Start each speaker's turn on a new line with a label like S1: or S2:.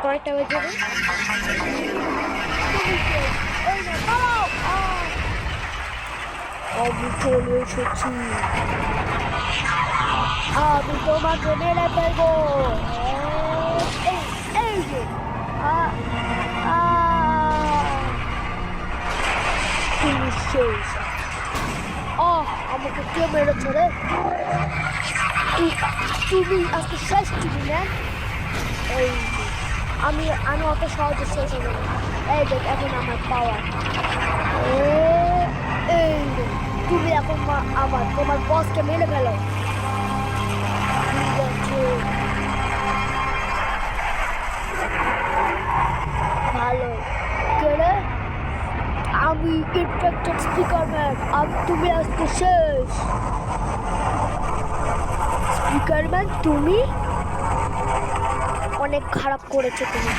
S1: কয়টা বাজে রে? ওই না, পালাও! আমি চলে এসেছি। আমি তোমাকে মেরে ফেলবো। এই এই যে আ তুমি শেষ। আমাকে কে মেরেছে রে? তুমি আজকে শেষ তুমি না। এই যে, আমি আমি অত সহজে শেষ হবো না। এই দেখ এখন আমার পাওয়ার। এই যে, তুমি এখন আবার তোমার বসকে মেরে ফেলো। ঠিক আছে, ভালো। কে রে? আমি ইনফেক্টেড স্পিকার ম্যান। তুমি আজকে শেষ। স্পিকার ম্যান তুমি অনেক খারাপ করেছো তুমি।